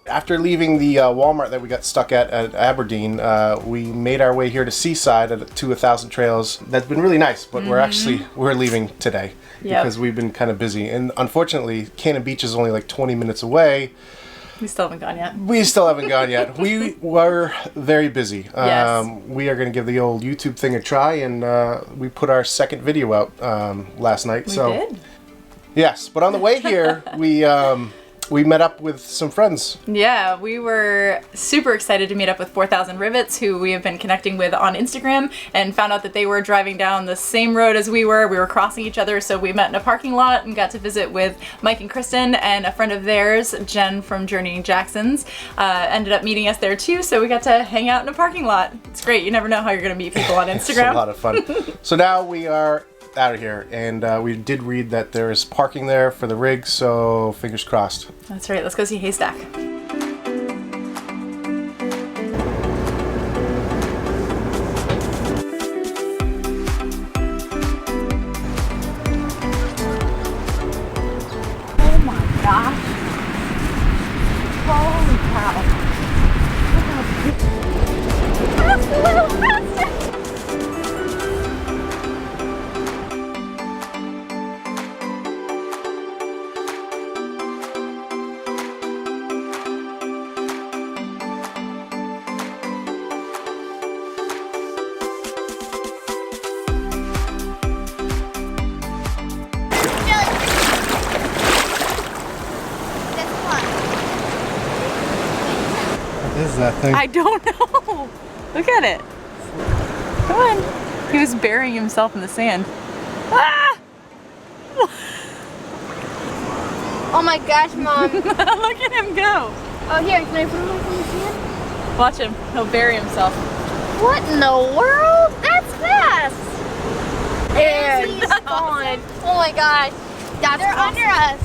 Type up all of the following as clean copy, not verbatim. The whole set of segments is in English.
After leaving the Walmart that we got stuck at Aberdeen, we made our way here to Seaside to 1,000 Trails. That's been really nice, but we're leaving today because we've been kind of busy. And unfortunately, Cannon Beach is only like 20 minutes away. We still haven't gone yet. We still haven't gone yet. We were very busy. Yes. We are going to give the old YouTube thing a try, and we put our second video out last night. We did? Yes, but on the way here, we met up with some friends. Yeah, we were super excited to meet up with 4,000 Rivets, who we have been connecting with on Instagram, and found out that they were driving down the same road as we were. We were crossing each other, so we met in a parking lot and got to visit with Mike and Kristen, and a friend of theirs, Jen from Journey Jackson's, ended up meeting us there too, so we got to hang out in a parking lot. It's great. You never know how you're going to meet people on Instagram. It's a lot of fun. So now we are out of here, and we did read that there is parking there for the rig, so fingers crossed. That's right. Let's go see Haystack. Oh my gosh. Holy cow. That's a little faster. What is that thing? I don't know. Look at it. Come on. He was burying himself in the sand. Ah! Oh my gosh, Mom. Look at him go. Oh, here, can I put him in the sand? Watch him. He'll bury himself. What in the world? That's fast. There. He's gone. Oh my gosh. They're under us.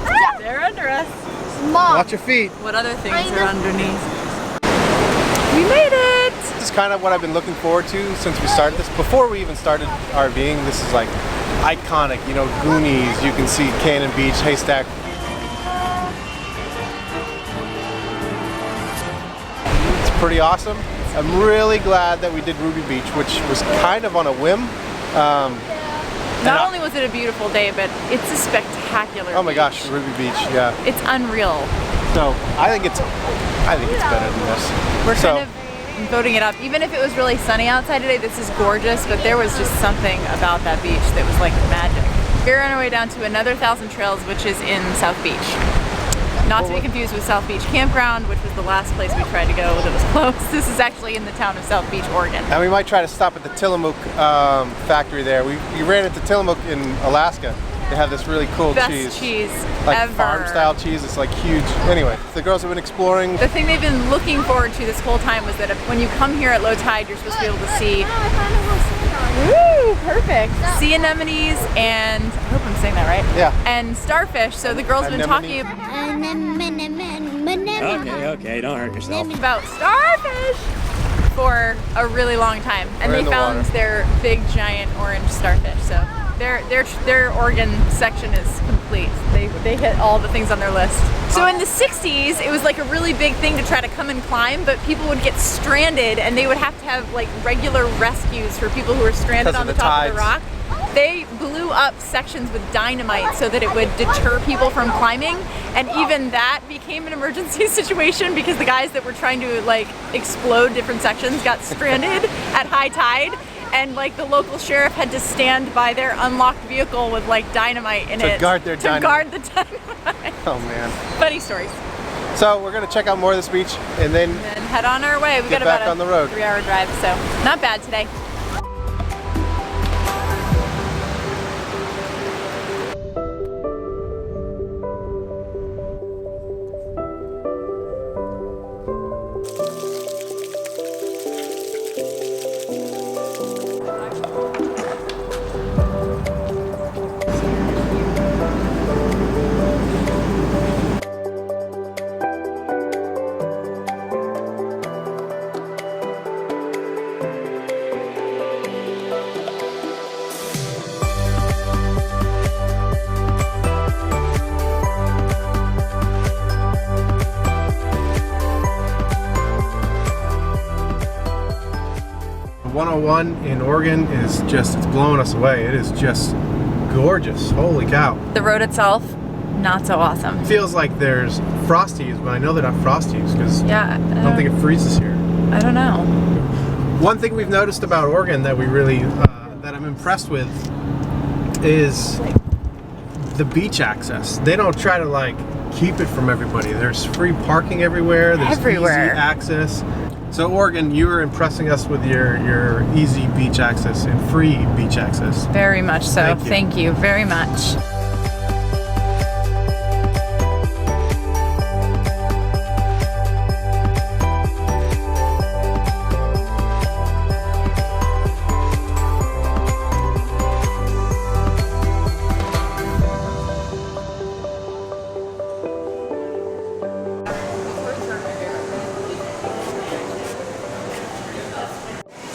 Ah! They're under us. Mom. Watch your feet. What other things are underneath? We made it! This is kind of what I've been looking forward to since we started this. Before we even started RVing, this is like iconic, you know, Goonies, you can see Cannon Beach, Haystack. It's pretty awesome. I'm really glad that we did Ruby Beach, which was kind of on a whim. Not only was it a beautiful day, but it's a spectacular Oh my beach. gosh, Ruby Beach, yeah. It's unreal. So I think it's better than this. We're kind of voting it up. Even if it was really sunny outside today, this is gorgeous, but there was just something about that beach that was like magic. We're on our way down to another 1,000 Trails, which is in South Beach. Not to be confused with South Beach Campground, which was the last place we tried to go that was closed. This is actually in the town of South Beach, Oregon. And we might try to stop at the Tillamook factory there. We ran into Tillamook in Alaska. They have this really cool Best cheese like ever. farm style cheese. It's like huge. Anyway, the girls have been exploring. The thing they've been looking forward to this whole time was that when you come here at low tide, you're supposed to be able to see. Woo! Perfect. Sea anemones and I hope I'm saying that right. Yeah. And starfish. So the girls have been talking Okay, don't hurt yourself. about starfish for a really long time, and We're they in the found water. their big giant orange starfish. So their Oregon section is complete. They hit all the things on their list. So in the 60s, it was like a really big thing to try to come and climb, but people would get stranded and they would have to have like regular rescues for people who were stranded Because on of the the top of the tides. rock. They blew up sections with dynamite so that it would deter people from climbing, and even that became an emergency situation because the guys that were trying to like explode different sections got stranded at high tide, and like the local sheriff had to stand by their unlocked vehicle with like dynamite in it To guard their dynamite. guard the dynamite. Oh man. Funny stories. So we're gonna check out more of this beach and then And head on our way. We Get got about back on the road. 3-hour drive, so not bad today. 101 in Oregon is just, it's blowing us away. It is just gorgeous. Holy cow. The road itself, not so awesome. It feels like there's frosties, but I know they're not frosties because yeah, I don't think it freezes here. I don't know. One thing we've noticed about Oregon that we really, that I'm impressed with is the beach access. They don't try to like keep it from everybody. There's free parking everywhere. There's easy access. So Oregon, you were impressing us with your easy beach access and free beach access. Very much so. Thank you very much.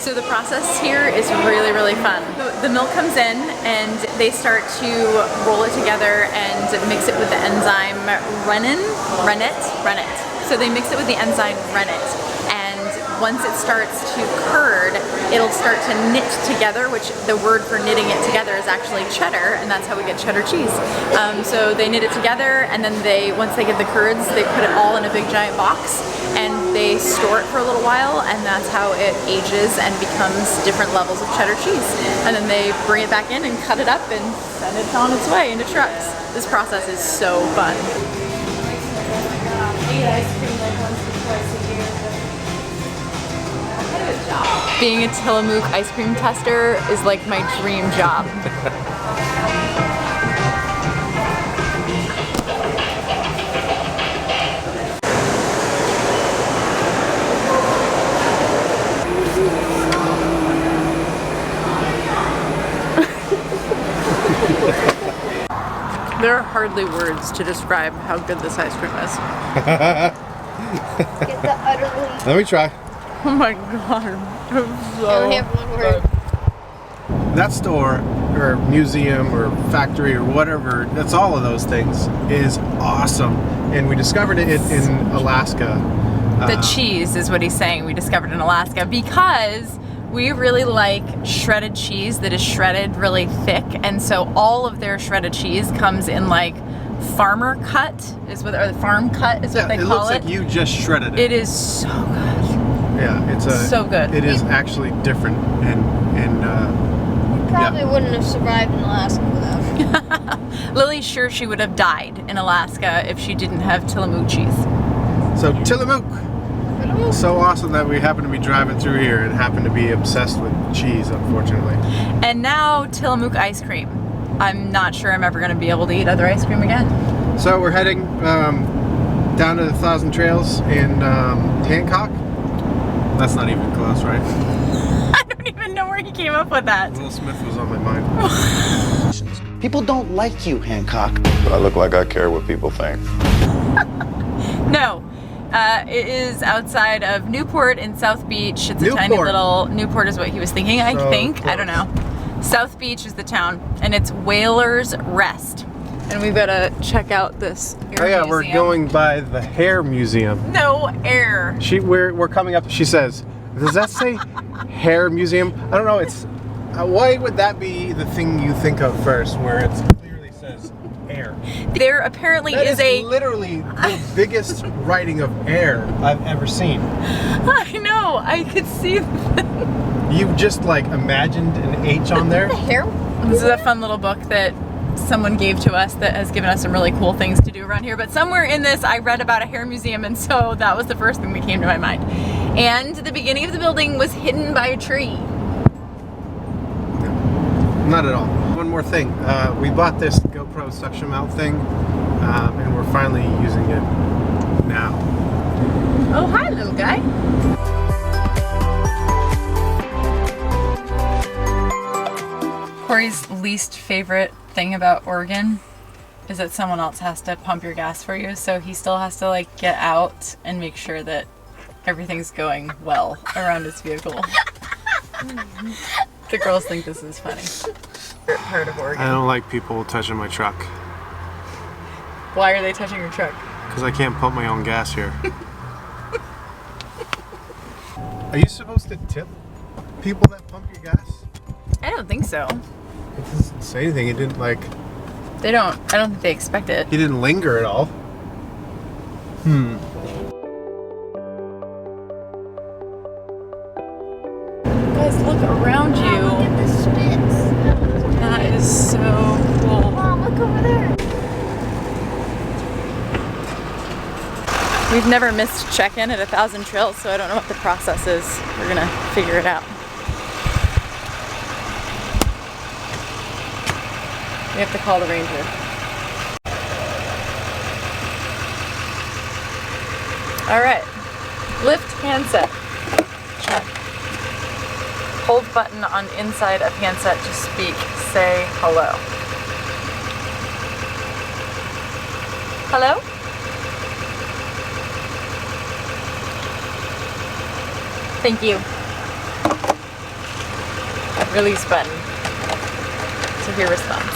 So the process here is really, really fun. The milk comes in and they start to roll it together and mix it with the enzyme rennet. So they mix it with the enzyme rennet, and once it starts to curd, it'll start to knit together, which the word for knitting it together is actually cheddar, and that's how we get cheddar cheese. So they knit it together, and then once they get the curds, they put it all in a big giant box, and they store it for a little while, and that's how it ages and becomes different levels of cheddar cheese. And then they bring it back in and cut it up and send it on its way into trucks. This process is so fun. Being a Tillamook ice cream tester is like my dream job. There are hardly words to describe how good this ice cream is. Get the utterly. Let me try. Oh my god. I only have one word. That store or museum or factory or whatever, that's all of those things, is awesome. And we discovered it in Alaska. The cheese is what he's saying we discovered in Alaska because we really like shredded cheese that is shredded really thick, and so all of their shredded cheese comes in like farmer cut is what, or the farm cut is what they call it. It looks like you just shredded it. It is so good. Yeah, it's so good. It is actually different, and Probably wouldn't have survived in Alaska without it. Lily's sure she would have died in Alaska if she didn't have Tillamook cheese. So Tillamook. So awesome that we happen to be driving through here and happen to be obsessed with cheese, unfortunately. And now Tillamook ice cream. I'm not sure I'm ever going to be able to eat other ice cream again. So we're heading down to the 1,000 Trails in Hancock. That's not even close, right? I don't even know where he came up with that. Will Smith was on my mind. People don't like you, Hancock. I look like I care what people think. No. It is outside of Newport in South Beach. It's a tiny little... Newport is what he was thinking, I think. I don't know. South Beach is the town, and it's Whalers Rest. And we've got to check out this air museum. We're going by the hair museum. No air. We're coming up. She says, "Does that say hair museum?" I don't know. It's why would that be the thing you think of first, where it clearly says air? There apparently That is literally the biggest writing of air I've ever seen. I know. I could see. You've just like imagined an H on there. The hair. This is a fun little book that someone gave to us that has given us some really cool things to do around here, but somewhere in this I read about a hair museum, and so that was the first thing that came to my mind. And the beginning of the building was hidden by a tree. Not at all. One more thing. We bought this GoPro suction mount thing, and we're finally using it now. Oh, hi little guy. Corey's least favorite thing about Oregon is that someone else has to pump your gas for you, so he still has to like get out and make sure that everything's going well around his vehicle. The girls think this is funny. Part of Oregon. I don't like people touching my truck. Why are they touching your truck? Because I can't pump my own gas here. Are you supposed to tip people that pump your gas? I don't think so. It doesn't say anything. It didn't like. They don't. I don't think they expect it. He didn't linger at all. Guys, look around Look you. at the spits. That is so cool. Mom, look over there. We've never missed check-in at 1,000 trails, so I don't know what the process is. We're gonna figure it out. We have to call the ranger. All right, lift handset. Check. Hold button on inside of handset to speak. Say hello. Hello? Thank you. Release button to hear response.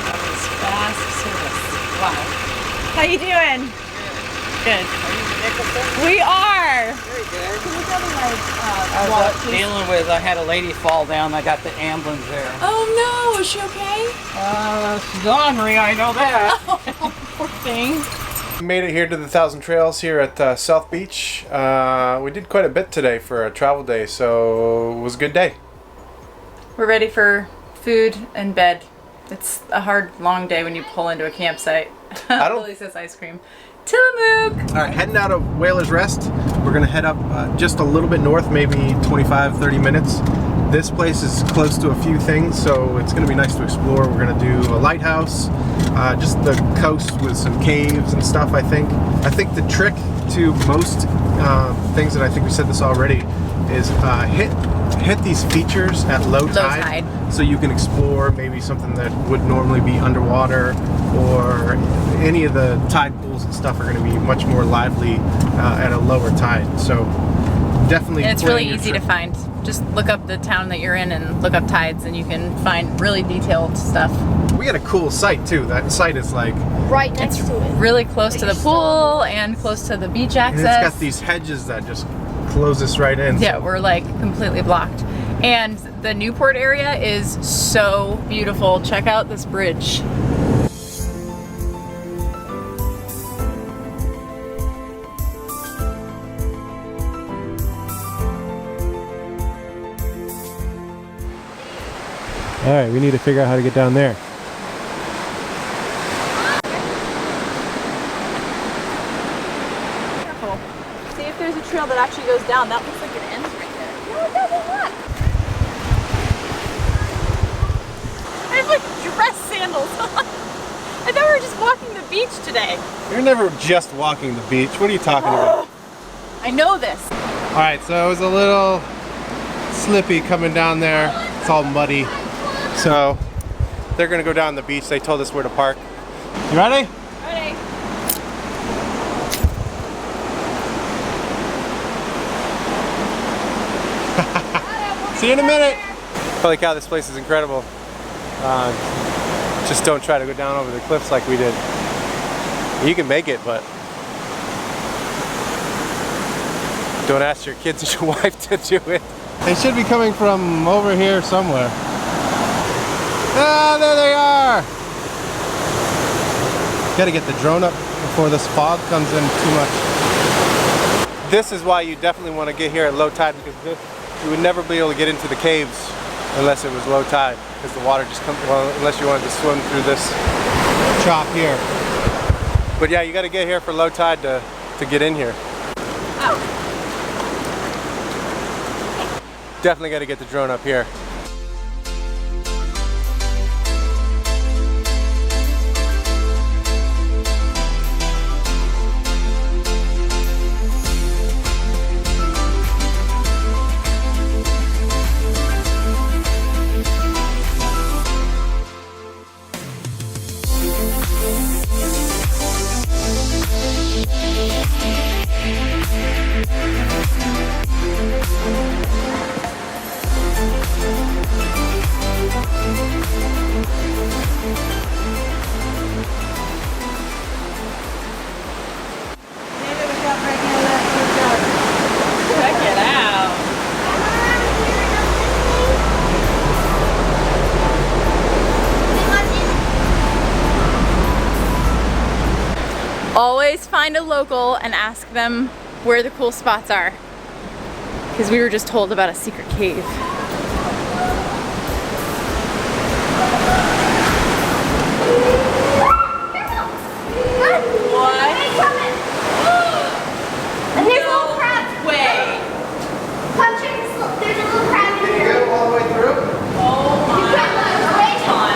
That was fast service. Wow. How you doing? Good. We are. Very good. Can you tell me I was dealing with, I had a lady fall down. I got the ambulance there. Oh no, is she okay? She's ornery, I know that. Poor thing. We made it here to the 1,000 Trails here at South Beach. We did quite a bit today for a travel day, so it was a good day. We're ready for food and bed. It's a hard, long day when you pull into a campsite. I don't- Billy says ice cream. Tillamook! All right, heading out of Whalers Rest. We're gonna head up just a little bit north, maybe 25-30 minutes. This place is close to a few things, so it's gonna be nice to explore. We're gonna do a lighthouse, just the coast with some caves and stuff, I think. I think the trick to most things, and I think we said this already, is hit these features at low tide, so you can explore maybe something that would normally be underwater, or any of the tide pools and stuff are going to be much more lively at a lower tide. So definitely. And it's really plan your easy to trip. find. Just look up the town that you're in and look up tides, and you can find really detailed stuff. We got a cool site too. That site is like, Right next to it. Really close to the pool and close to the beach and access. it's got these hedges that just close us right in. Yeah, so. we're like completely blocked. And the Newport area is so beautiful. Check out this bridge. All right, we need to figure out how to get down there. Careful. See if there's a trail that actually goes down. That looks like it ends right there. No, it doesn't. Look. I have like dress sandals on. I thought we were just walking the beach today. You're never just walking the beach. What are you talking about? I know this. All right, so it was a little slippy coming down there. It's all muddy. So they're gonna go down the beach. They told us where to park. You ready? Ready. See you in a minute. Holy cow, this place is incredible. Just don't try to go down over the cliffs like we did. You can make it, but don't ask your kids or your wife to do it. They should be coming from over here somewhere. Ah, there they are! Gotta get the drone up before this fog comes in too much. This is why you definitely want to get here at low tide, because you would never be able to get into the caves unless it was low tide, because the water just comes, well, unless you wanted to swim through this chop here. But yeah, you gotta get here for low tide to get in here. Oh. Definitely gotta get the drone up here. find a local and ask them where the cool spots are. Because we were just told about a secret cave. What? And here's a little crab. Way. Come check this. There's a little crab in here. All the way through? Oh my You can't let it away. God.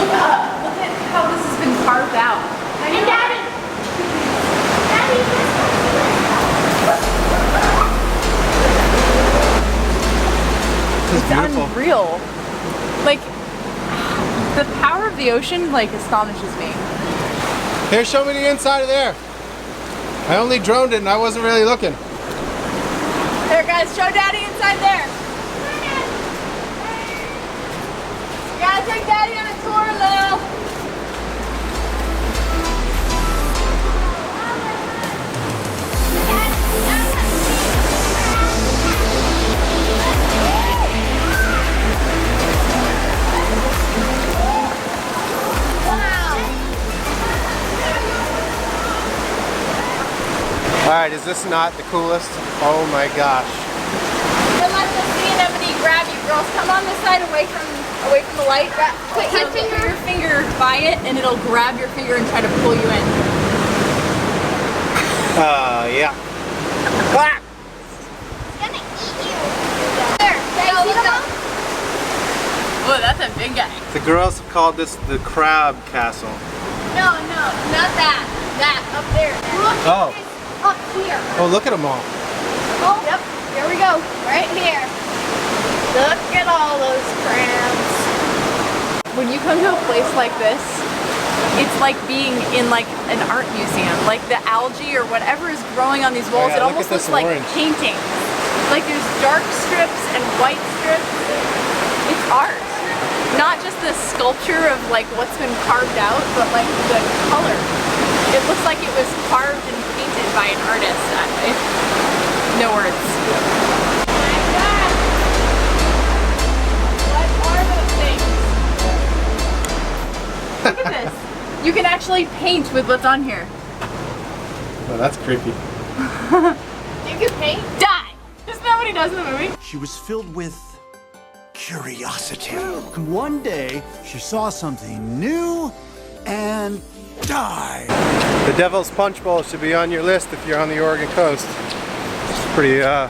Look up. Look at how this has been carved out. And Daddy. Daddy, This is beautiful. Unreal. Like, the power of the ocean, like, astonishes me. Here, show me the inside of there. I only droned it and I wasn't really looking. There, guys, show Daddy inside there. You gotta take Daddy on a tour, Lil. Alright, is this not the coolest? Oh my gosh. Don't let the sea anemone grab you, girls. Come on this side, away from the light. Put your finger by it, and it'll grab your finger and try to pull you in. Yeah. It's gonna eat you. There. Go, look up. Oh, that's a big guy. The girls have called this the crab castle. No, not that. That up there. Look Oh. at this up here. Oh, look at them all. Oh, yep. Here we go. Right here. Look at all those crabs. When you come to a place like this, it's like being in like an art museum. Like the algae or whatever is growing on these walls, yeah, it look almost at this looks like orange. paintings. Like there's dark strips and white strips. It's art. Not just the sculpture of like what's been carved out, but like the color. It looks like it was carved and painted by an artist. No words. Oh my God. What are those things? Look at this. You can actually paint with what's on here. Oh, that's creepy. You can paint? Die! Isn't that what he does in the movie? She was filled with curiosity. One day, she saw something new and died. The Devil's Punchbowl should be on your list if you're on the Oregon coast. It's pretty, I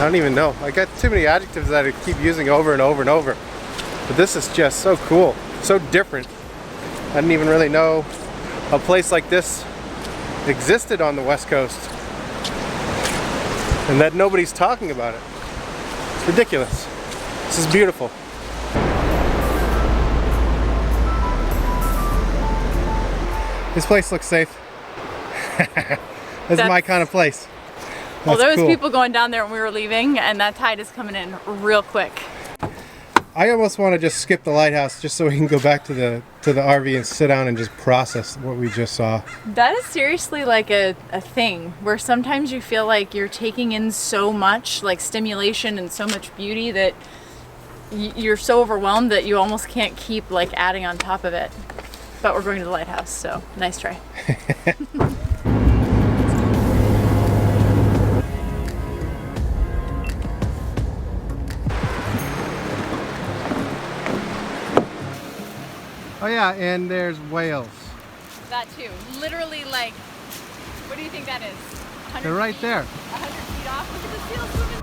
don't even know. I got too many adjectives that I keep using over and over and over. But this is just so cool, so different. I didn't even really know a place like this existed on the West Coast. And that nobody's talking about it. It's ridiculous. This is beautiful. This place looks safe. This is my kind of place. Well, That's there was cool. people going down there when we were leaving, and that tide is coming in real quick. I almost want to just skip the lighthouse just so we can go back to the RV and sit down and just process what we just saw. That is seriously like a thing where sometimes you feel like you're taking in so much like stimulation and so much beauty that you're so overwhelmed that you almost can't keep like adding on top of it. But we're going to the lighthouse, so nice try. Oh yeah, and there's whales. That too. Literally like, what do you think that is? They're right there. 100 feet off. Look at the seals swimming.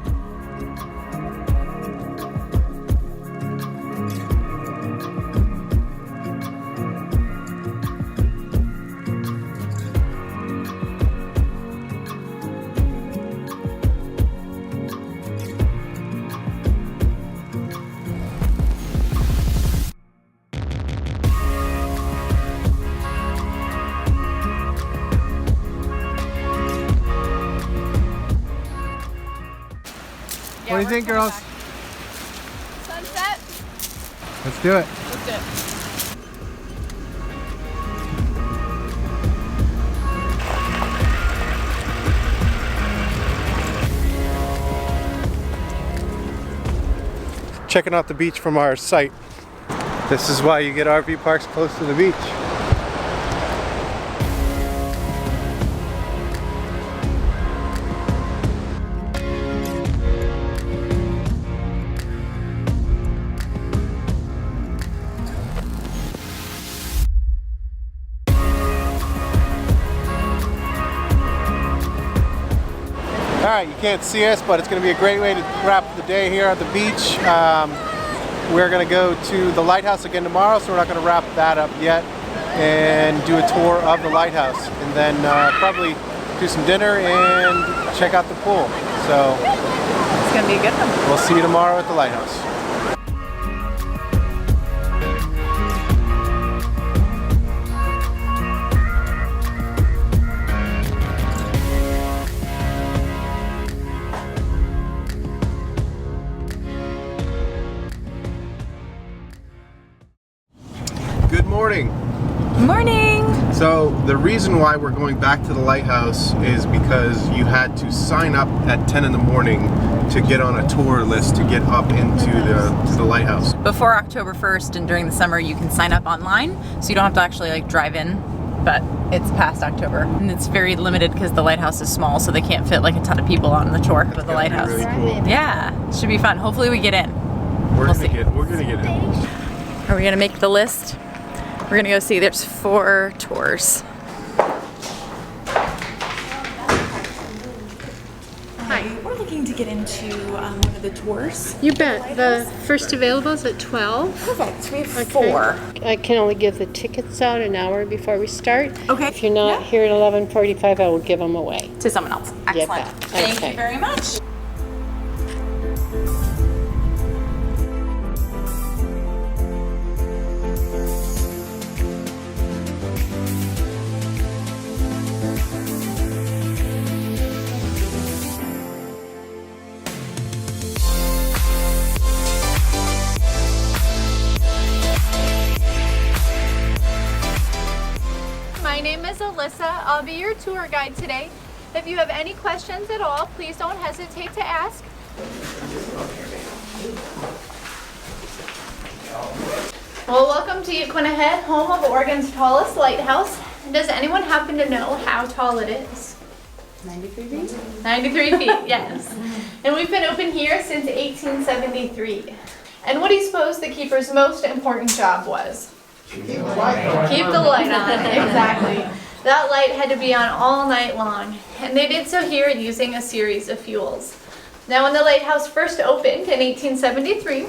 What do you think, girls? Sunset? Let's do it. Let's do it. Checking out the beach from our site. This is why you get RV parks close to the beach. Alright, you can't see us, but it's going to be a great way to wrap the day here at the beach. We're going to go to the lighthouse again tomorrow, so we're not going to wrap that up yet, and do a tour of the lighthouse, and then probably do some dinner and check out the pool. So It's gonna be a good one. we'll see you tomorrow at the lighthouse. Good morning. Morning! So the reason why we're going back to the lighthouse is because you had to sign up at 10 in the morning to get on a tour list to get up into the lighthouse. Before October 1st and during the summer you can sign up online, so you don't have to actually like drive in, but it's past October. And it's very limited because the lighthouse is small, so they can't fit like a ton of people on the tour of the lighthouse. Really cool. Yeah, it should be fun. Hopefully we get in. We're see. gonna get in. Are we gonna make the list? We're gonna go see, there's 4 tours. Hi, we're looking to get into one of the tours. You bet. The first available is at 12. Perfect, we have Okay. 4. I can only give the tickets out an hour before we start. Okay. If you're not here at 11:45, I will give them away. To someone else. You Excellent. bet. Thank Okay. you very much. My name is Alyssa. I'll be your tour guide today. If you have any questions at all, please don't hesitate to ask. Well, welcome to Yaquina Head, home of Oregon's tallest lighthouse. Does anyone happen to know how tall it is? 93 feet? 93 feet, yes. And we've been open here since 1873. And what do you suppose the keeper's most important job was? Keep the light on, exactly. That light had to be on all night long, and they did so here using a series of fuels. Now, when the lighthouse first opened in 1873,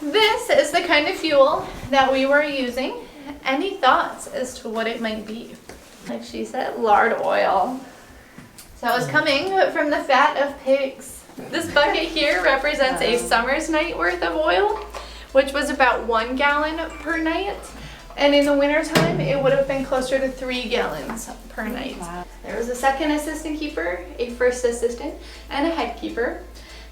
this is the kind of fuel that we were using. Any thoughts as to what it might be? Like she said, lard oil. So it was coming from the fat of pigs. This bucket here represents a summer's night worth of oil, which was about 1 gallon per night. And in the wintertime, it would have been closer to 3 gallons per night. Wow. There was a second assistant keeper, a first assistant, and a head keeper.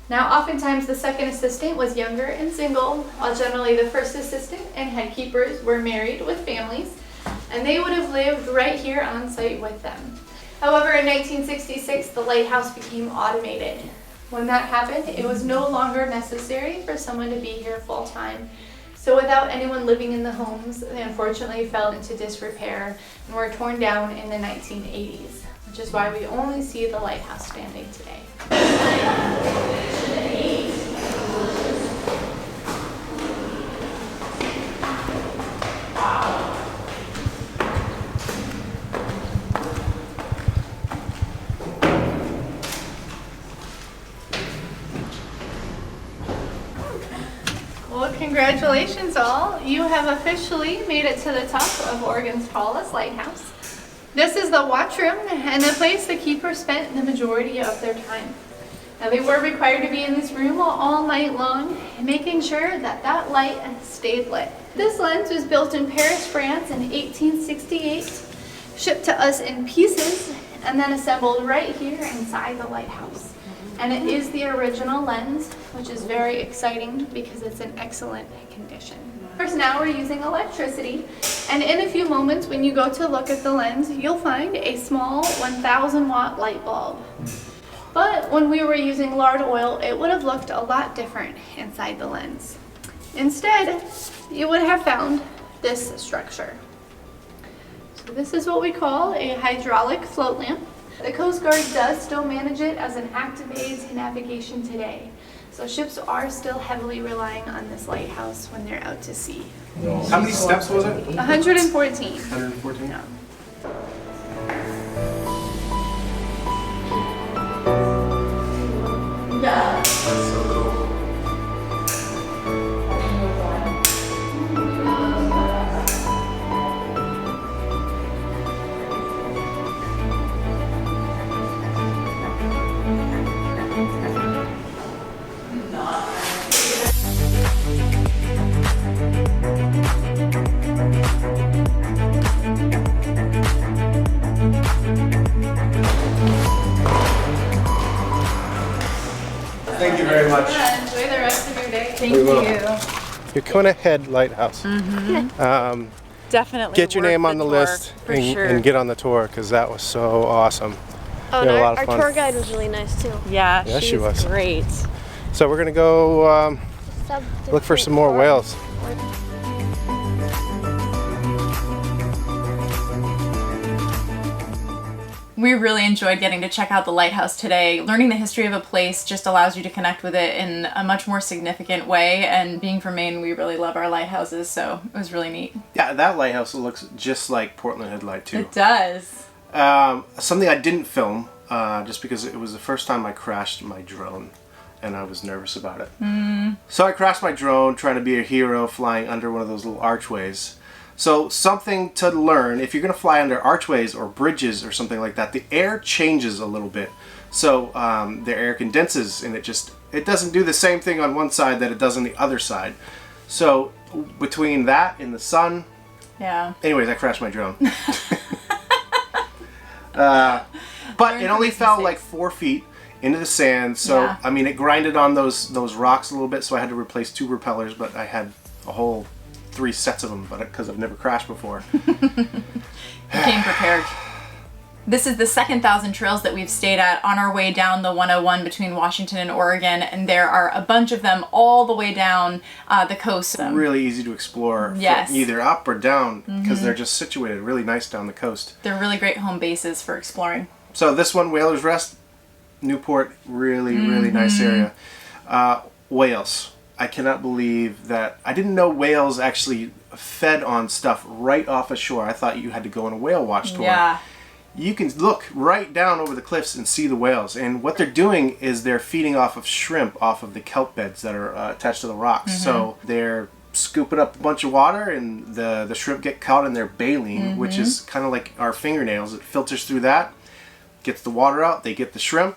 Now, oftentimes the second assistant was younger and single, while generally the first assistant and head keepers were married with families, and they would have lived right here on site with them. However, in 1966, the lighthouse became automated. When that happened, it was no longer necessary for someone to be here full time. So without anyone living in the homes, they unfortunately fell into disrepair and were torn down in the 1980s, which is why we only see the lighthouse standing today. Well, congratulations all. You have officially made it to the top of Oregon's tallest lighthouse. This is the watchroom and the place the keepers spent the majority of their time. Now, they were required to be in this room all night long, making sure that that light stayed lit. This lens was built in Paris, France in 1868, shipped to us in pieces, and then assembled right here inside the lighthouse. And it is the original lens, which is very exciting because it's in excellent condition. First, now we're using electricity, and in a few moments when you go to look at the lens, you'll find a small 1,000 watt light bulb. But when we were using lard oil, it would have looked a lot different inside the lens. Instead, you would have found this structure. So this is what we call a hydraulic float lamp. The Coast Guard does still manage it as an active aid to navigation today. So ships are still heavily relying on this lighthouse when they're out to sea. How many steps was it? 114. 114? No. Thank We will. you. Yaquina Head Lighthouse. Definitely. Get your worth name on the tour, list for and, sure. and get on the tour because that was so awesome. Oh, We and had a lot our of fun. tour guide was really nice too. Yeah, Yeah, she's she was. great. So we're gonna go look for some more whales. We really enjoyed getting to check out the lighthouse today. Learning the history of a place just allows you to connect with it in a much more significant way, and being from Maine, we really love our lighthouses, so it was really neat. Yeah, that lighthouse looks just like Portland Headlight too. It does. Something I didn't film just because it was the first time I crashed my drone and I was nervous about it. So I crashed my drone trying to be a hero flying under one of those little archways. So something to learn, if you're going to fly under archways or bridges or something like that, the air changes a little bit. So the air condenses and it doesn't do the same thing on one side that it does on the other side. So between that and the sun, Yeah. anyways, I crashed my drone. But it only fell like 4 feet into the sand, so Yeah. I mean it grinded on those rocks a little bit, so I had to replace 2 repellers, but I had a whole 3 sets of them, but because I've never crashed before. Came prepared. This is the second 1,000 trails that we've stayed at on our way down the 101 between Washington and Oregon, and there are a bunch of them all the way down the coast. Really easy to explore, Yes. either up or down, because they're just situated really nice down the coast. They're really great home bases for exploring. So this one, Whalers Rest, Newport, really nice area. Whales. I cannot believe that. I didn't know whales actually fed on stuff right off ashore. I thought you had to go on a whale watch tour. Yeah. You can look right down over the cliffs and see the whales. And what they're doing is they're feeding off of shrimp off of the kelp beds that are attached to the rocks. So they're scooping up a bunch of water, and the shrimp get caught in their baleen, which is kind of like our fingernails. It filters through that, gets the water out, they get the shrimp,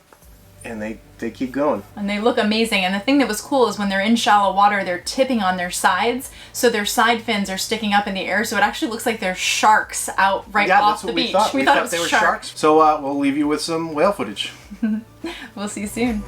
and they keep going. And they look amazing. And the thing that was cool is when they're in shallow water, they're tipping on their sides, so their side fins are sticking up in the air, so it actually looks like there's sharks out right off the beach. We thought they were sharks. So we'll leave you with some whale footage. We'll see you soon.